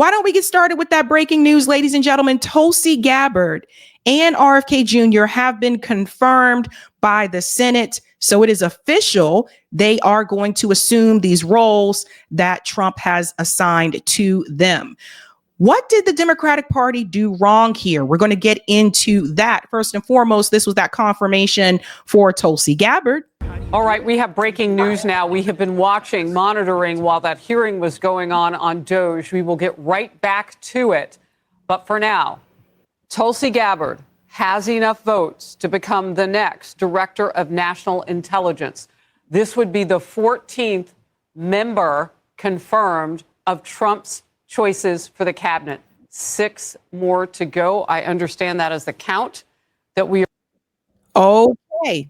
Why don't we get started with that breaking news, ladies and gentlemen? Tulsi Gabbard and RFK Jr. have been confirmed by the Senate. So it is official. They are going to assume these roles that Trump has assigned to them. What did the Democratic Party do wrong here? We're going to get into that. First and foremost, this was that confirmation for Tulsi Gabbard. All right, we have breaking news now. We have been watching, monitoring while that hearing was going on Doge. We will get right back to it. But for now, Tulsi Gabbard has enough votes to become the next Director of National Intelligence. This would be the 14th member confirmed of Trump's choices for the cabinet. 6 more to go. I understand that as the count that we are. Okay.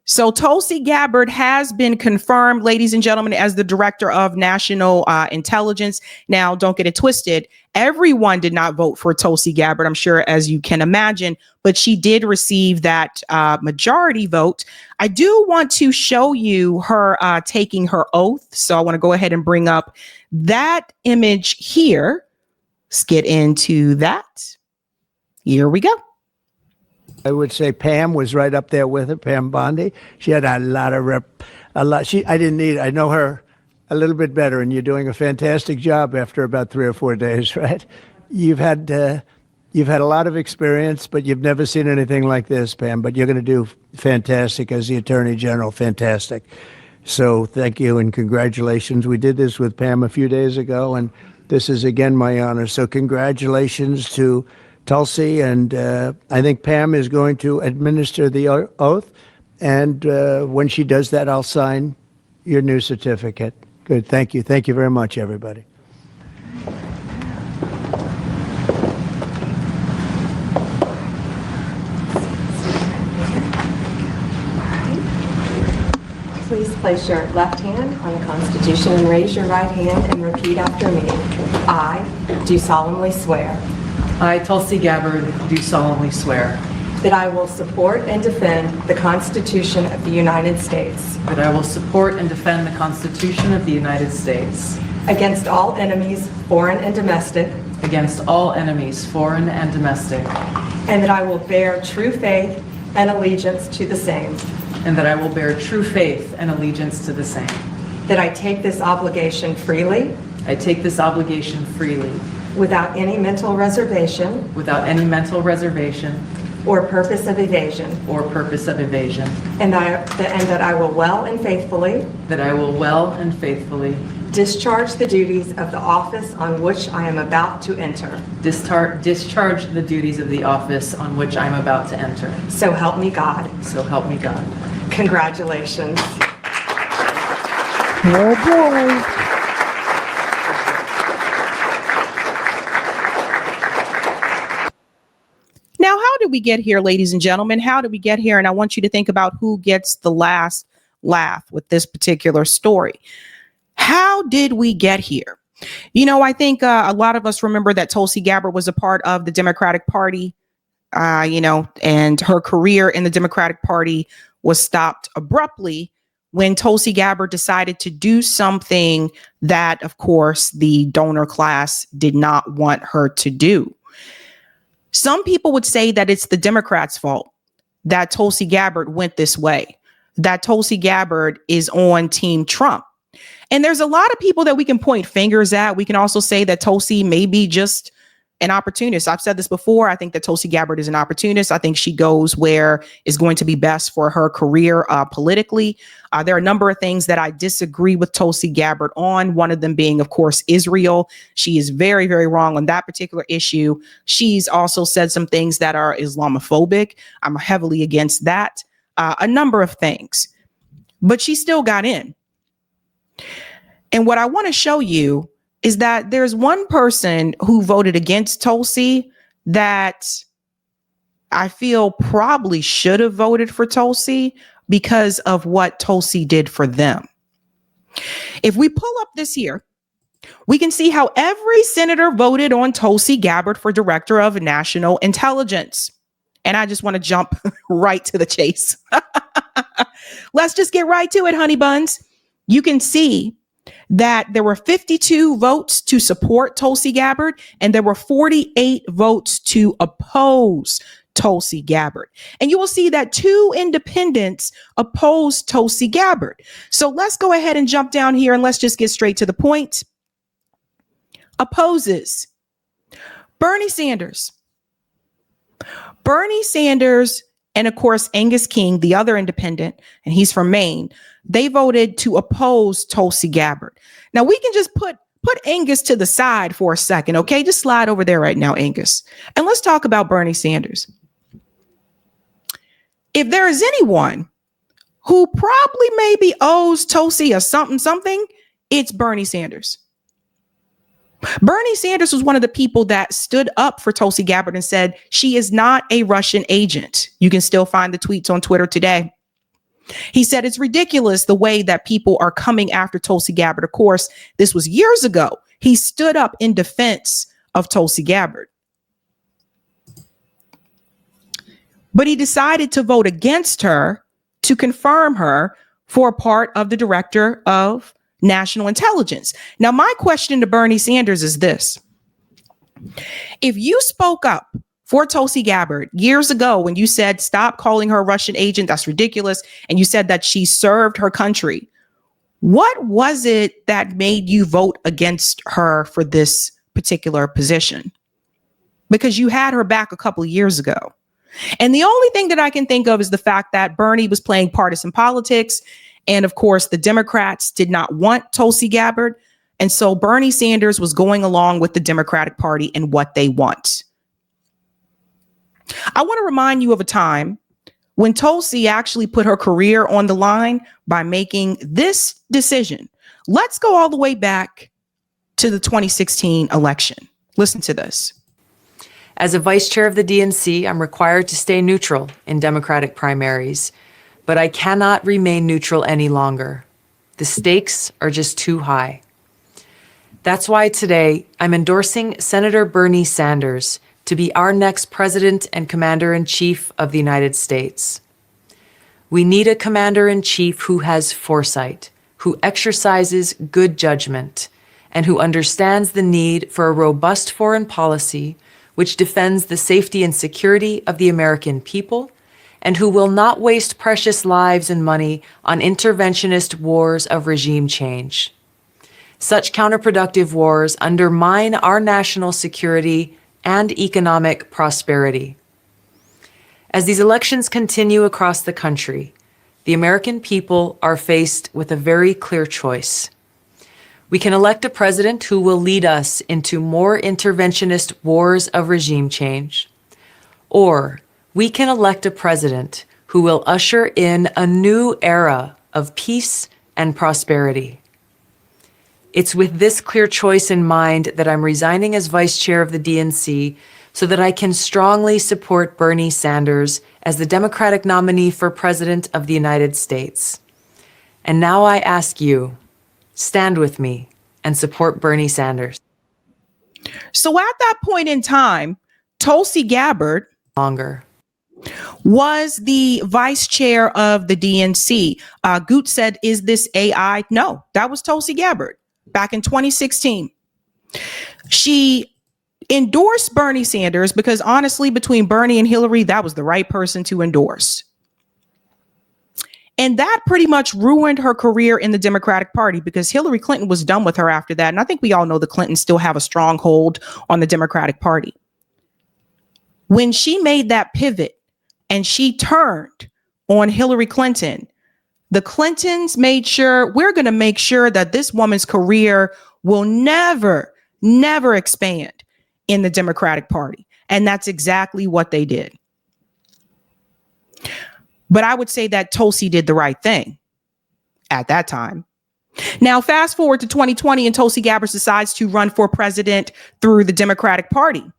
So Tulsi Gabbard has been confirmed, ladies and gentlemen, as the Director of National Intelligence. Now, don't get it twisted. Everyone did not vote for Tulsi Gabbard, I'm sure, as you can imagine, but she did receive that majority vote. I do want to show you her taking her oath. So I want to go ahead and bring up that image here. Let's get into that. Here we go. I would say Pam was right up there with her, Pam Bondi. She had a lot. I didn't need, I know her a little bit better, and you're doing a fantastic job after about 3 or 4 days, right? You've had a lot of experience, but you've never seen anything like this, Pam, but you're going to do fantastic as the Attorney General, fantastic. So thank you and congratulations. We did this with Pam a few days ago, and this is again my honor. So congratulations to Tulsi, and I think Pam is going to administer the oath, and when she does that, I'll sign your new certificate. Good, thank you. Thank you very much, everybody. Please place your left hand on the Constitution and raise your right hand and repeat after me. I do solemnly swear I, Tulsi Gabbard, do solemnly swear that I will support and defend the Constitution of the United States that I will support and defend the Constitution of the United States against all enemies, foreign and domestic, against all enemies, foreign and domestic, and that I will bear true faith and allegiance to the same, and that I will bear true faith and allegiance to the same. that I take this obligation freely I take this obligation freely without any mental reservation without any mental reservation or purpose of evasion, or purpose of evasion, and that I will well and faithfully that I will well and faithfully discharge the duties of the office on which I am about to enter. discharge the duties of the office on which I'm about to enter. So help me God. So help me God. Congratulations. Oh boy. Now, how did we get here, ladies and gentlemen? How did we get here? And I want you to think about who gets the last laugh with this particular story. How did we get here? You know, I think a lot of us remember that Tulsi Gabbard was a part of the Democratic Party, and her career in the Democratic Party was stopped abruptly when Tulsi Gabbard decided to do something that, of course, the donor class did not want her to do. Some people would say that it's the Democrats' fault that Tulsi Gabbard went this way, that Tulsi Gabbard is on Team Trump. And there's a lot of people that we can point fingers at. We can also say that Tulsi may be just an opportunist. I've said this before. I think that Tulsi Gabbard is an opportunist. I think she goes where is going to be best for her career politically. There are a number of things that I disagree with Tulsi Gabbard on. One of them being, of course, Israel. She is very, very wrong on that particular issue. She's also said some things that are Islamophobic. I'm heavily against that. A number of things. But she still got in. And what I want to show you is that there's one person who voted against Tulsi that I feel probably should have voted for Tulsi because of what Tulsi did for them. If we pull up this here, we can see how every senator voted on Tulsi Gabbard for Director of National Intelligence. And I just want to jump right to the chase. Let's just get right to it, honey buns. You can see that there were 52 votes to support Tulsi Gabbard, and there were 48 votes to oppose Tulsi Gabbard. And you will see that 2 independents opposed Tulsi Gabbard. So let's go ahead and jump down here and let's just get straight to the point. Opposes Bernie Sanders. Bernie Sanders and, of course, Angus King, the other independent, and he's from Maine, they voted to oppose Tulsi Gabbard. Now, we can just put Angus to the side for a second, okay? Just slide over there right now, Angus. And let's talk about Bernie Sanders. If there is anyone who probably maybe owes Tulsi a something, it's Bernie Sanders. Bernie Sanders was one of the people that stood up for Tulsi Gabbard and said she is not a Russian agent. You can still find the tweets on Twitter today. He said it's ridiculous the way that people are coming after Tulsi Gabbard. Of course, this was years ago. He stood up in defense of Tulsi Gabbard. But he decided to vote against her to confirm her for a part of the director of national intelligence. Now, my question to Bernie Sanders is this. If you spoke up for Tulsi Gabbard years ago when you said, stop calling her a Russian agent, that's ridiculous, and you said that she served her country, what was it that made you vote against her for this particular position? Because you had her back a couple of years ago. And the only thing that I can think of is the fact that Bernie was playing partisan politics. And of course, the Democrats did not want Tulsi Gabbard. And so Bernie Sanders was going along with the Democratic Party and what they want. I want to remind you of a time when Tulsi actually put her career on the line by making this decision. Let's go all the way back to the 2016 election. Listen to this. As a vice chair of the DNC, I'm required to stay neutral in Democratic primaries, but I cannot remain neutral any longer. The stakes are just too high. That's why today I'm endorsing Senator Bernie Sanders to be our next president and commander-in-chief of the United States. We need a commander-in-chief who has foresight, who exercises good judgment, and who understands the need for a robust foreign policy which defends the safety and security of the American people, and who will not waste precious lives and money on interventionist wars of regime change. Such counterproductive wars undermine our national security and economic prosperity. As these elections continue across the country, the American people are faced with a very clear choice. We can elect a president who will lead us into more interventionist wars of regime change, or we can elect a president who will usher in a new era of peace and prosperity. It's with this clear choice in mind that I'm resigning as vice chair of the DNC so that I can strongly support Bernie Sanders as the Democratic nominee for president of the United States. And now I ask you, stand with me and support Bernie Sanders. So at that point in time, Tulsi Gabbard was the vice chair of the DNC. Goot said, is this AI? No, that was Tulsi Gabbard back in 2016. She endorsed Bernie Sanders because honestly, between Bernie and Hillary, that was the right person to endorse. And that pretty much ruined her career in the Democratic Party because Hillary Clinton was done with her after that. And I think we all know the Clintons still have a strong hold on the Democratic Party. When she made that pivot and she turned on Hillary Clinton, the Clintons made sure, we're going to make sure that this woman's career will never expand in the Democratic Party. And that's exactly what they did. But I would say that Tulsi did the right thing at that time. Now, fast forward to 2020 and Tulsi Gabbard decides to run for president through the Democratic Party.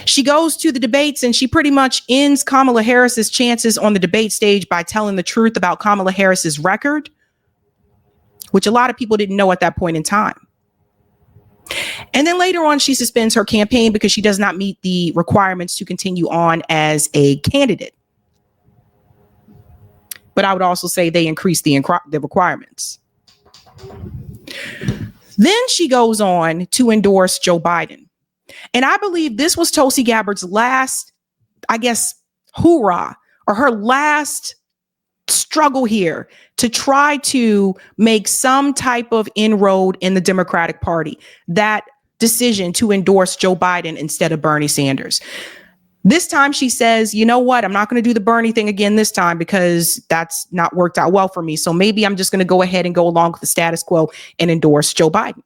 She goes to the debates and she pretty much ends Kamala Harris's chances on the debate stage by telling the truth about Kamala Harris's record, which a lot of people didn't know at that point in time. And then later on, she suspends her campaign because she does not meet the requirements to continue on as a candidate. But I would also say they increased the requirements. Then she goes on to endorse Joe Biden. And I believe this was Tulsi Gabbard's last, I guess, hoorah, or her last struggle here to try to make some type of inroad in the Democratic Party. That decision to endorse Joe Biden instead of Bernie Sanders. This time she says, you know what? I'm not going to do the Bernie thing again this time because that's not worked out well for me. So maybe I'm just going to go ahead and go along with the status quo and endorse Joe Biden.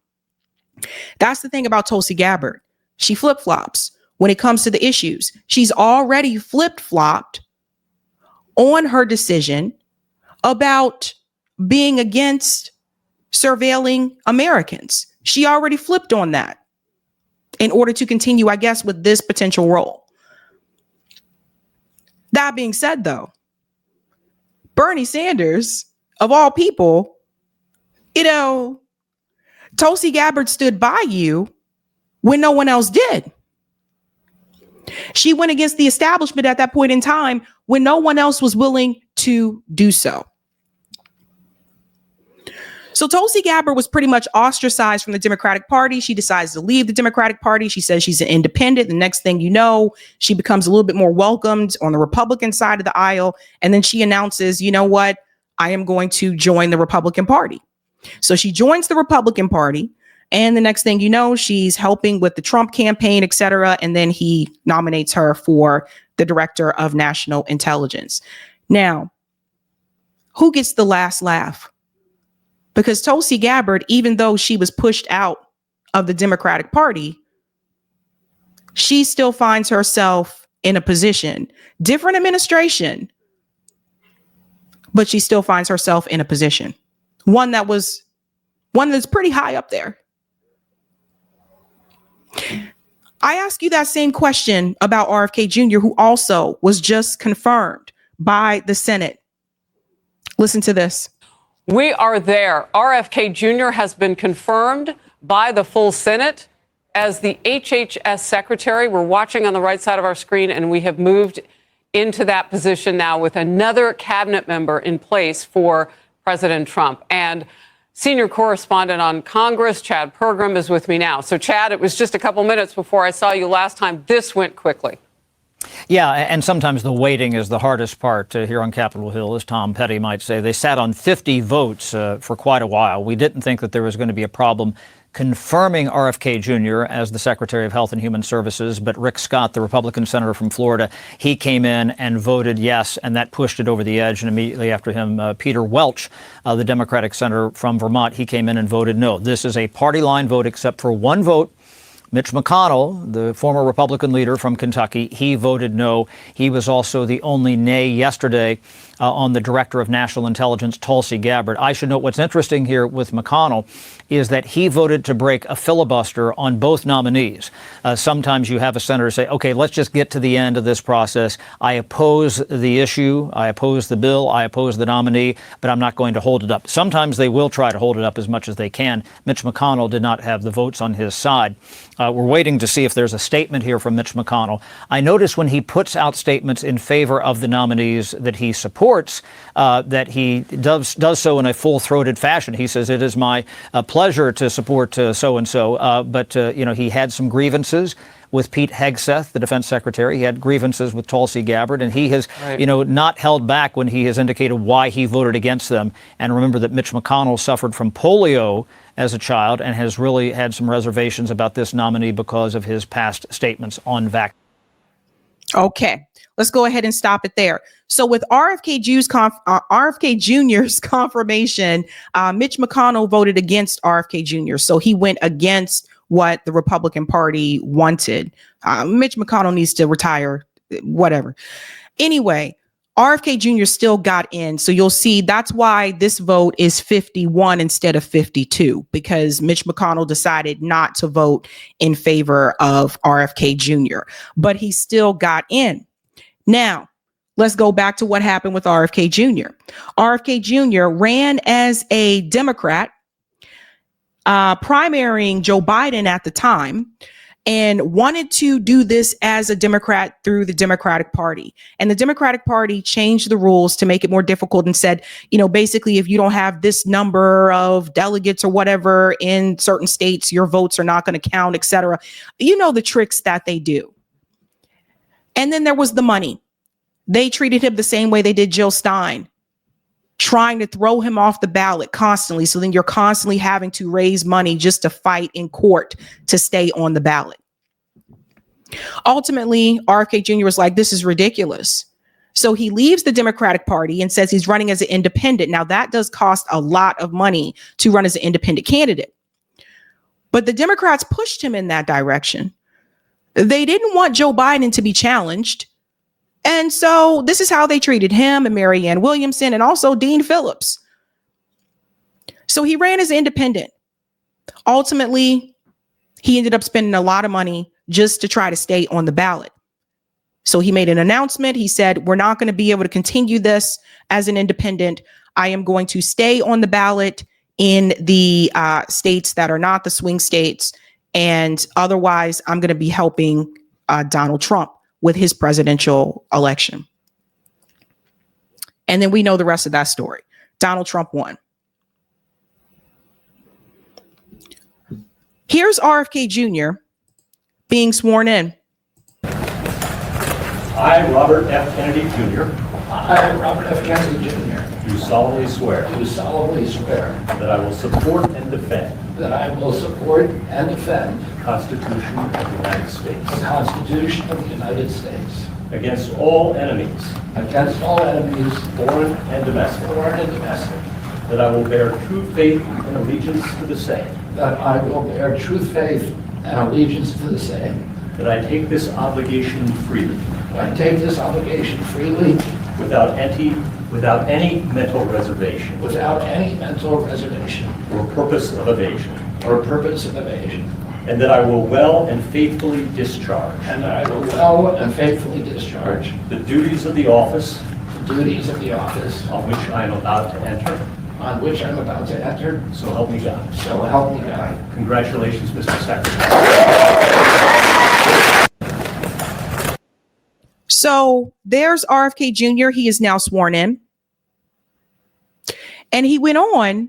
That's the thing about Tulsi Gabbard. She flip-flops when it comes to the issues. She's already flip-flopped on her decision about being against surveilling Americans. She already flipped on that in order to continue, I guess, with this potential role. That being said, though, Bernie Sanders, of all people, Tulsi Gabbard stood by you when no one else did. She went against the establishment at that point in time when no one else was willing to do so. So Tulsi Gabbard was pretty much ostracized from the Democratic Party. She decides to leave the Democratic Party. She says she's an independent. The next thing you know, she becomes a little bit more welcomed on the Republican side of the aisle. And then she announces, you know what? I am going to join the Republican Party. So she joins the Republican Party. And the next thing you know, she's helping with the Trump campaign, et cetera. And then he nominates her for the Director of National Intelligence. Now, who gets the last laugh? Because Tulsi Gabbard, even though she was pushed out of the Democratic Party, she still finds herself in a position, different administration, but she still finds herself in a position, one that's pretty high up there. I ask you that same question about RFK Jr., who also was just confirmed by the Senate. Listen to this. We are there. RFK Jr. has been confirmed by the full Senate as the HHS secretary. We're watching on the right side of our screen, and we have moved into that position now with another cabinet member in place for President Trump. And senior correspondent on Congress, Chad Pergram, is with me now. So, Chad, it was just a couple minutes before I saw you last time. This went quickly. Yeah, and sometimes the waiting is the hardest part here on Capitol Hill, as Tom Petty might say. They sat on 50 votes for quite a while. We didn't think that there was going to be a problem confirming RFK Jr. as the Secretary of Health and Human Services, but Rick Scott, the Republican senator from Florida, he came in and voted yes, and that pushed it over the edge. And immediately after him, Peter Welch, the Democratic senator from Vermont, he came in and voted no. This is a party line vote except for one vote. Mitch McConnell, the former Republican leader from Kentucky, he voted no. He was also the only nay yesterday on the Director of National Intelligence, Tulsi Gabbard. I should note what's interesting here with McConnell is that he voted to break a filibuster on both nominees. Sometimes you have a senator say, OK, let's just get to the end of this process. I oppose the issue. I oppose the bill. I oppose the nominee, but I'm not going to hold it up. Sometimes they will try to hold it up as much as they can. Mitch McConnell did not have the votes on his side. We're waiting to see if there's a statement here from Mitch McConnell. I notice when he puts out statements in favor of the nominees that he supports, that he does so in a full-throated fashion. He says, it is my pleasure to support so-and-so. But he had some grievances with Pete Hegseth, the defense secretary. He had grievances with Tulsi Gabbard, and he has, not held back when he has indicated why he voted against them. And remember that Mitch McConnell suffered from polio as a child and has really had some reservations about this nominee because of his past statements on vaccine. Okay, let's go ahead and stop it there. So with RFK Jr.'s confirmation, Mitch McConnell voted against RFK Jr. So he went against what the Republican Party wanted. Mitch McConnell needs to retire, whatever. Anyway, RFK Jr. still got in. So you'll see that's why this vote is 51 instead of 52, because Mitch McConnell decided not to vote in favor of RFK Jr., but he still got in. Now, let's go back to what happened with RFK Jr. RFK Jr. ran as a Democrat, primarying Joe Biden at the time. and wanted to do this as a Democrat through the Democratic Party. And the Democratic Party changed the rules to make it more difficult and said, basically, if you don't have this number of delegates or whatever in certain states, your votes are not going to count, et cetera. The tricks that they do. And then there was the money. They treated him the same way they did Jill Stein, trying to throw him off the ballot constantly. So then you're constantly having to raise money just to fight in court to stay on the ballot. Ultimately, RFK Jr. was like, this is ridiculous. So he leaves the Democratic Party and says he's running as an independent. Now, that does cost a lot of money to run as an independent candidate. But the Democrats pushed him in that direction. They didn't want Joe Biden to be challenged. And so this is how they treated him and Marianne Williamson and also Dean Phillips. So he ran as an independent. Ultimately, he ended up spending a lot of money just to try to stay on the ballot. So he made an announcement. He said, we're not going to be able to continue this as an independent. I am going to stay on the ballot in the states that are not the swing states. And otherwise, I'm going to be helping Donald Trump with his presidential election. And then we know the rest of that story. Donald Trump won. Here's RFK Jr. being sworn in. I, Robert F. Kennedy Jr. I, Robert F. Kennedy Jr. Do solemnly swear Do solemnly swear that I will support and defend that I will support and defend the Constitution of the United States the Constitution of the United States against all enemies, against all enemies, foreign and domestic, that I will bear true faith and allegiance to the same, that I will bear true faith and allegiance to the same, that I take this obligation freely, I take this obligation freely without any mental reservation without any mental reservation or purpose of evasion, and that I will well and faithfully discharge the duties of the office on which I am about to enter. So help me God. Congratulations, Mr. Secretary. So there's RFK Jr. He is now sworn in. And he went on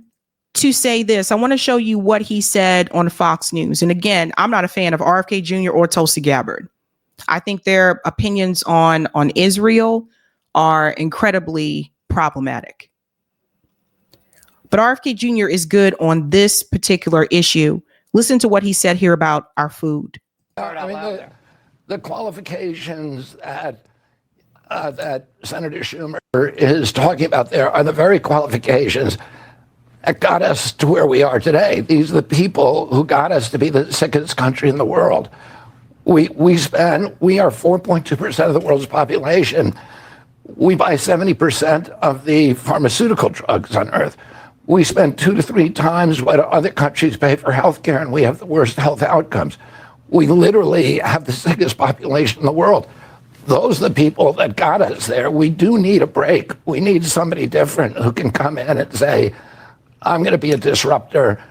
to say this. I want to show you what he said on Fox News. And again, I'm not a fan of RFK Jr. or Tulsi Gabbard. I think their opinions on Israel are incredibly problematic. But RFK Jr. is good on this particular issue. Listen to what he said here about our food. The qualifications that Senator Schumer is talking about there are the very qualifications that got us to where we are today. These are the people who got us to be the sickest country in the world. We are 4.2% of the world's population. We buy 70% of the pharmaceutical drugs on Earth. We spend 2 to 3 times what other countries pay for healthcare, and we have the worst health outcomes. We literally have the sickest population in the world. Those are the people that got us there. We do need a break. We need somebody different who can come in and say, I'm going to be a disruptor.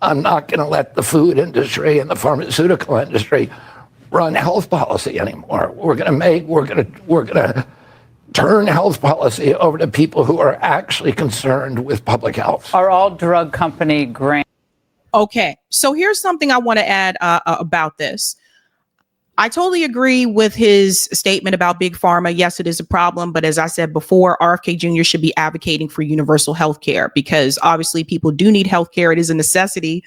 I'm not going to let the food industry and the pharmaceutical industry run health policy anymore. We're going to turn health policy over to people who are actually concerned with public health. Are all drug company grants? Okay, so here's something I want to add about this. I totally agree with his statement about Big Pharma. Yes, it is a problem. But as I said before, RFK Jr. should be advocating for universal health care because obviously people do need health care. It is a necessity.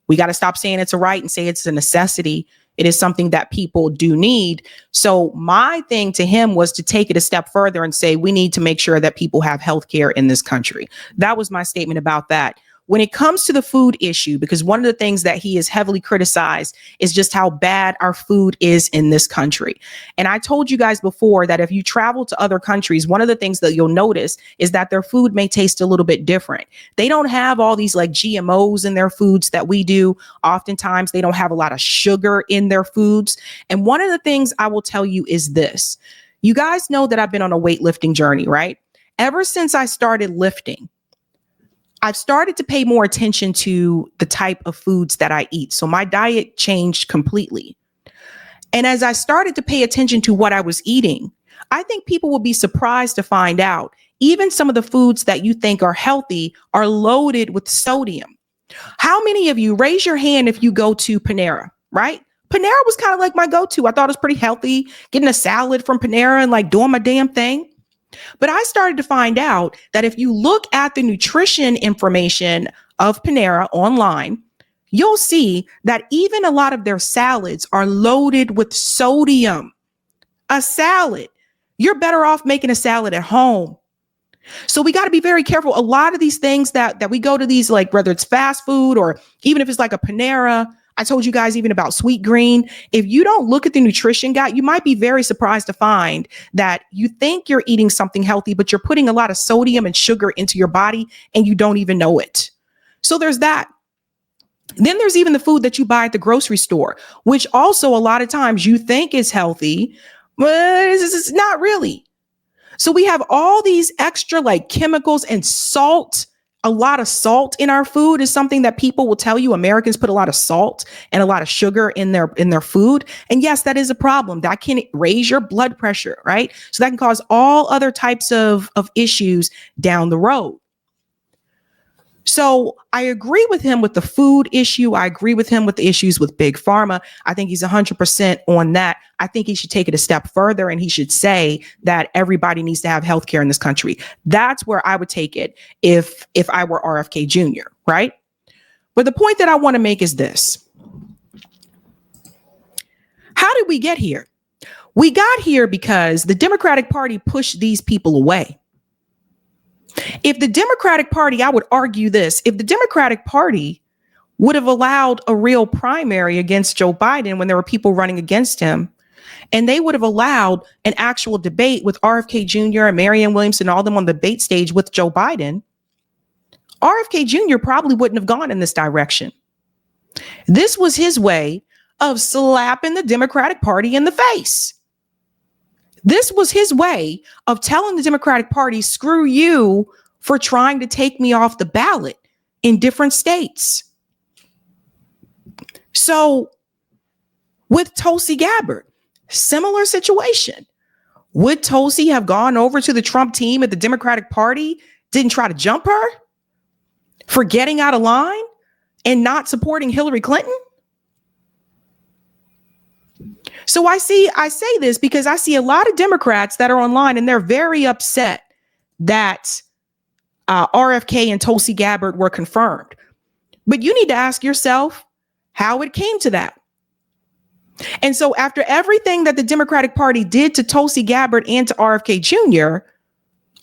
We got to stop saying it's a right and say it's a necessity. It is something that people do need. So my thing to him was to take it a step further and say, we need to make sure that people have health care in this country. That was my statement about that. When it comes to the food issue, because one of the things that he is heavily criticized is just how bad our food is in this country. And I told you guys before that if you travel to other countries, one of the things that you'll notice is that their food may taste a little bit different. They don't have all these like GMOs in their foods that we do. Oftentimes, they don't have a lot of sugar in their foods. And one of the things I will tell you is this. You guys know that I've been on a weightlifting journey, right? Ever since I started lifting, I've started to pay more attention to the type of foods that I eat. So my diet changed completely. And as I started to pay attention to what I was eating, I think people will be surprised to find out even some of the foods that you think are healthy are loaded with sodium. How many of you, raise your hand if you go to Panera, right? Panera was kind of like my go-to. I thought it was pretty healthy, getting a salad from Panera and like doing my damn thing. But I started to find out that if you look at the nutrition information of Panera online, you'll see that even a lot of their salads are loaded with sodium. A salad. You're better off making a salad at home. So we got to be very careful. A lot of these things that we go to these, like whether it's fast food or even if it's like a Panera, I told you guys even about Sweet Green. If you don't look at the nutrition guide, you might be very surprised to find that you think you're eating something healthy, but you're putting a lot of sodium and sugar into your body and you don't even know it. So there's that. Then there's even the food that you buy at the grocery store, which also a lot of times you think is healthy, but it's not really. So we have all these extra like chemicals and salt. A lot of salt in our food is something that people will tell you. Americans put a lot of salt and a lot of sugar in their food. And yes, that is a problem. That can raise your blood pressure, right? So that can cause all other types of issues down the road. So I agree with him with the food issue. I agree with him with the issues with Big Pharma. I think he's 100% on that. I think he should take it a step further and he should say that everybody needs to have healthcare in this country. That's where I would take it if I were RFK Jr., right? But the point that I want to make is this. How did we get here? We got here because the Democratic Party pushed these people away. If the Democratic Party, I would argue this, if the Democratic Party would have allowed a real primary against Joe Biden when there were people running against him, and they would have allowed an actual debate with RFK Jr. and Marianne Williamson and all them on the debate stage with Joe Biden, RFK Jr. probably wouldn't have gone in this direction. This was his way of slapping the Democratic Party in the face. This was his way of telling the Democratic Party, screw you for trying to take me off the ballot in different states. So with Tulsi Gabbard, similar situation. Would Tulsi have gone over to the Trump team if the Democratic Party didn't try to jump her for getting out of line and not supporting Hillary Clinton? So I say this because I see a lot of Democrats that are online and they're very upset that RFK and Tulsi Gabbard were confirmed. But you need to ask yourself how it came to that. And so after everything that the Democratic Party did to Tulsi Gabbard and to RFK Jr.,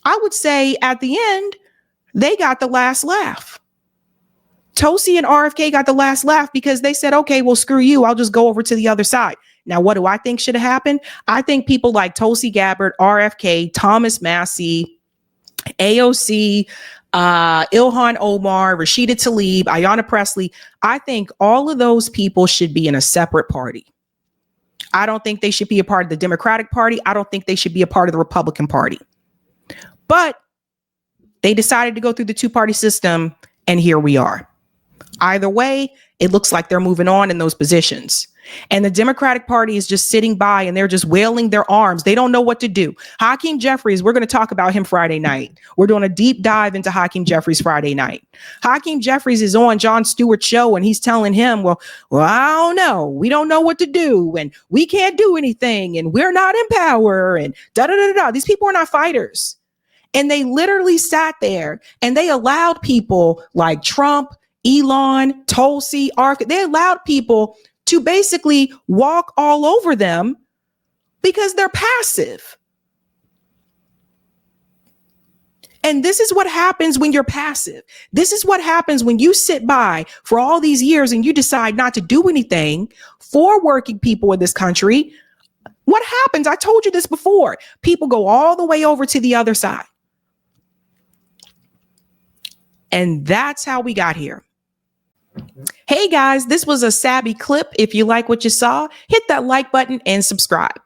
I would say at the end, they got the last laugh. Tulsi and RFK got the last laugh because they said, okay, well, screw you. I'll just go over to the other side. Now, what do I think should have happened? I think people like Tulsi Gabbard, RFK, Thomas Massie, AOC, Ilhan Omar, Rashida Tlaib, Ayanna Pressley, I think all of those people should be in a separate party. I don't think they should be a part of the Democratic Party. I don't think they should be a part of the Republican Party. But they decided to go through the two-party system, and here we are. Either way, it looks like they're moving on in those positions. And the Democratic Party is just sitting by and they're just wailing their arms. They don't know what to do. Hakeem Jeffries, we're going to talk about him Friday night. We're doing a deep dive into Hakeem Jeffries Friday night. Hakeem Jeffries is on Jon Stewart's show and he's telling him, well, I don't know. We don't know what to do and we can't do anything and we're not in power and da-da-da-da. These people are not fighters. And they literally sat there and they allowed people like Trump, Elon, Tulsi, RFK, they allowed people to basically walk all over them because they're passive. And this is what happens when you're passive. This is what happens when you sit by for all these years and you decide not to do anything for working people in this country. What happens? I told you this before. People go all the way over to the other side. And that's how we got here. Hey guys, this was a Sabby clip. If you like what you saw, hit that like button and subscribe.